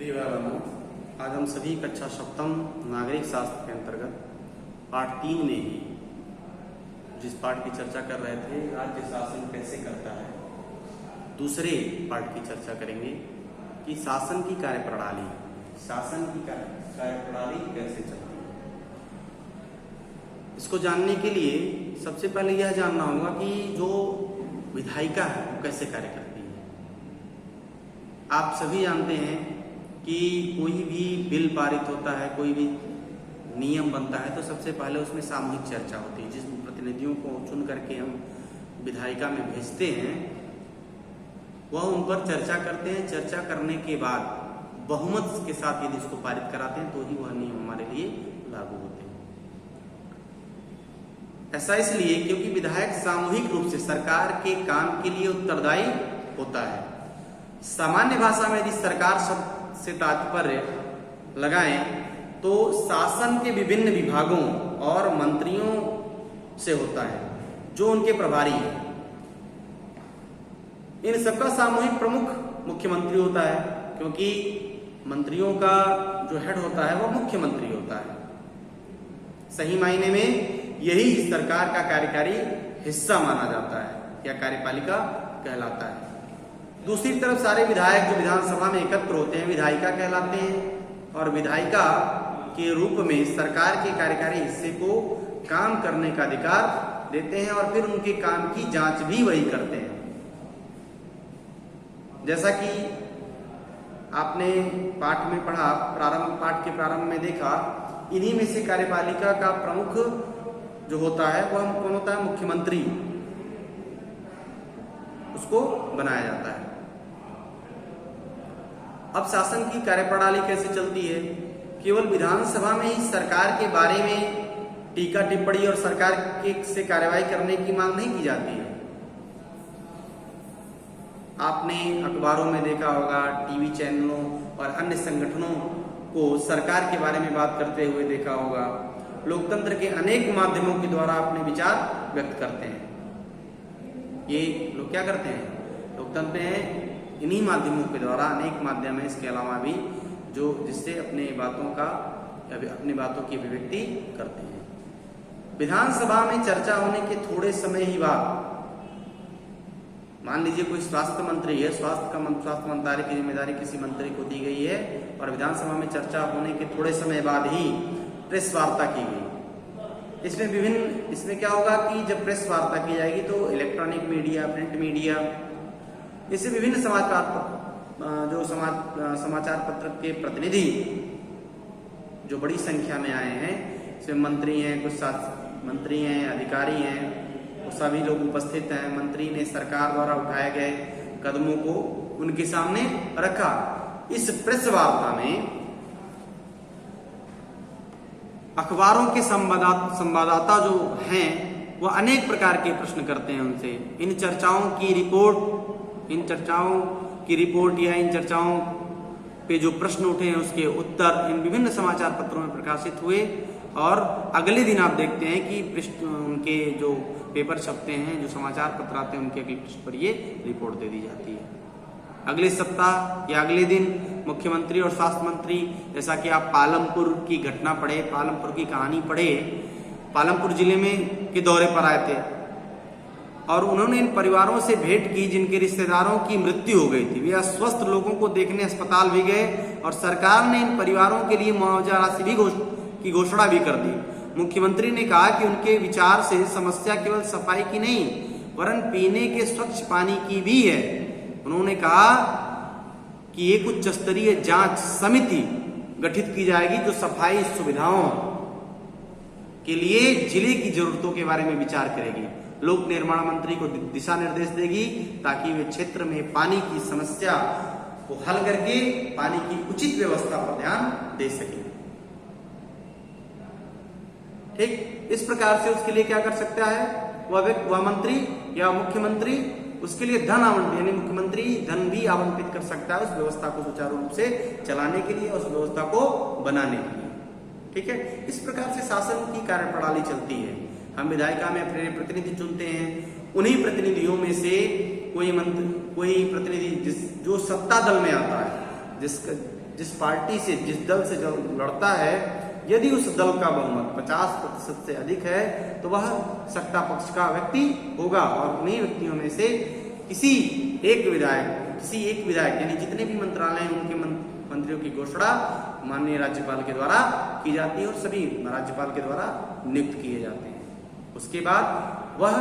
प्रिय भाइयों, आज हम सभी कक्षा सप्तम नागरिक शास्त्र के अंतर्गत पाठ 3 में ही जिस पाठ की चर्चा कर रहे थे, राज्य शासन कैसे करता है, दूसरे पाठ की चर्चा करेंगे कि शासन की कार्यप्रणाली कैसे चलती है। इसको जानने के लिए सबसे पहले यह जानना होगा कि जो विधायिका है वो कैसे कार्य करती है। आप सभी जानते हैं कि कोई भी बिल पारित होता है, कोई भी नियम बनता है तो सबसे पहले उसमें सामूहिक चर्चा होती है। जिस प्रतिनिधियों को चुन करके हम विधायिका में भेजते हैं वह उन पर चर्चा करते हैं। चर्चा करने के बाद बहुमत के साथ यदि इसको पारित कराते हैं तो ही वह नियम हमारे लिए लागू होते हैं। ऐसा इसलिए क्योंकि विधायक सामूहिक रूप से सरकार के काम के लिए उत्तरदायी होता है। सामान्य भाषा में यदि सरकार शब्द से तात्पर्य लगाएं तो शासन के विभिन्न विभागों और मंत्रियों से होता है जो उनके प्रभारी हैं। इन सबका सामूहिक प्रमुख मुख्यमंत्री होता है, क्योंकि मंत्रियों का जो हेड होता है वह मुख्यमंत्री होता है। सही मायने में यही सरकार का कार्यकारी हिस्सा माना जाता है या कार्यपालिका कहलाता है। दूसरी तरफ सारे विधायक जो विधानसभा में एकत्र होते हैं विधायिका कहलाते हैं और विधायिका के रूप में सरकार के कार्यकारी हिस्से को काम करने का अधिकार देते हैं और फिर उनके काम की जांच भी वही करते हैं। जैसा कि आपने पाठ में पढ़ा, पाठ के प्रारंभ में देखा, इन्हीं में से कार्यपालिका का प्रमुख जो होता है वह कौन होता है? मुख्यमंत्री। उसको बनाया जाता है। अब शासन की कार्यप्रणाली कैसे चलती है? केवल विधानसभा में ही सरकार के बारे में टीका टिप्पणी और सरकार से कार्यवाही करने की मांग नहीं की जाती है। आपने अखबारों में देखा होगा, टीवी चैनलों और अन्य संगठनों को सरकार के बारे में बात करते हुए देखा होगा। लोकतंत्र के अनेक माध्यमों के द्वारा अपने विचार व्यक्त करते हैं। ये लोग क्या करते हैं? लोकतंत्र में इन्हीं माध्यमों के द्वारा अनेक माध्यम है, इसके अलावा भी जो जिससे अपने बातों की अभिव्यक्ति करते हैं। विधानसभा में चर्चा होने के थोड़े समय ही बाद, मान लीजिए कोई स्वास्थ्य मंत्री है, स्वास्थ्य मंत्रालय की जिम्मेदारी किसी मंत्री को दी गई है और विधानसभा में चर्चा होने के थोड़े समय बाद ही प्रेस वार्ता की गई। इसमें क्या होगा कि जब प्रेस वार्ता की जाएगी तो इलेक्ट्रॉनिक मीडिया, प्रिंट मीडिया, इससे विभिन्न समाचार पत्र के प्रतिनिधि जो बड़ी संख्या में आए हैं, इसमें मंत्री हैं, कुछ मंत्री हैं, अधिकारी हैं, वो सभी लोग उपस्थित हैं। मंत्री ने सरकार द्वारा उठाए गए कदमों को उनके सामने रखा। इस प्रेस वार्ता में अखबारों के संवाददाता जो हैं वह अनेक प्रकार के प्रश्न करते हैं उनसे। इन चर्चाओं की रिपोर्ट या इन चर्चाओं पे जो प्रश्न उठे हैं उसके उत्तर इन विभिन्न समाचार पत्रों में प्रकाशित हुए और अगले दिन आप देखते हैं कि उनके जो पेपर छपते हैं, जो समाचार पत्र आते हैं, उनके अगले पृष्ठ पर ये रिपोर्ट दे दी जाती है। अगले सप्ताह या अगले दिन मुख्यमंत्री और स्वास्थ्य मंत्री, जैसा कि आप पालमपुर की घटना पढ़े, पालमपुर की कहानी पढ़े, पालमपुर जिले में के दौरे पर आए थे और उन्होंने इन परिवारों से भेंट की जिनके रिश्तेदारों की मृत्यु हो गई थी। वे अस्वस्थ लोगों को देखने अस्पताल भी गए और सरकार ने इन परिवारों के लिए मुआवजा राशि भी की घोषणा भी कर दी। मुख्यमंत्री ने कहा कि उनके विचार से समस्या केवल सफाई की नहीं वरन पीने के स्वच्छ पानी की भी है। उन्होंने कहा कि एक उच्च स्तरीय जांच समिति गठित की जाएगी जो सफाई सुविधाओं के लिए जिले की जरूरतों के बारे में विचार करेगी। लोक निर्माण मंत्री को दिशा निर्देश देगी ताकि वे क्षेत्र में पानी की समस्या को हल करके पानी की उचित व्यवस्था पर ध्यान दे सके। ठीक इस प्रकार से उसके लिए क्या कर सकता है वह मंत्री या मुख्यमंत्री? उसके लिए धन आवंटित, यानी मुख्यमंत्री धन भी आवंटित कर सकता है उस व्यवस्था को सुचारू रूप से चलाने के लिए, उस व्यवस्था को बनाने के लिए। ठीक है, इस प्रकार से शासन की कार्यप्रणाली चलती है। हम विधायिका में अपने प्रतिनिधि चुनते हैं, उन्हीं प्रतिनिधियों में से कोई प्रतिनिधि जो सत्ता दल में आता है, जिस पार्टी से, जिस दल से जो लड़ता है, यदि उस दल का बहुमत 50% से अधिक है तो वह सत्ता पक्ष का व्यक्ति होगा और उन्हीं व्यक्तियों में से किसी एक विधायक यानी जितने भी मंत्रालय हैं उनके मंत्रियों की घोषणा माननीय राज्यपाल के द्वारा की जाती है और सभी राज्यपाल के द्वारा नियुक्त किए जाते हैं। उसके बाद वह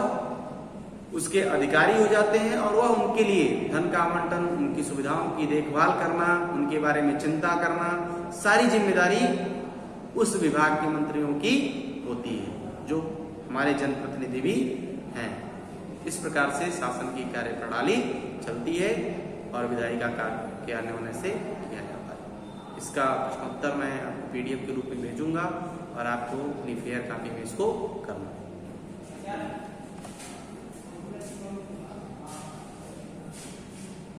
उसके अधिकारी हो जाते हैं और वह उनके लिए धन का आवंटन, उनकी सुविधाओं की देखभाल करना, उनके बारे में चिंता करना, सारी जिम्मेदारी उस विभाग के मंत्रियों की होती है, जो हमारे जनप्रतिनिधि भी हैं। इस प्रकार से शासन की कार्य प्रणाली चलती है और विधायिका कार्य के आने होने से किया जाता है। इसका प्रश्नोत्तर मैं आपको PDF के रूप में भेजूंगा और आपको अपनी फेयर कॉपी में इसको करना है।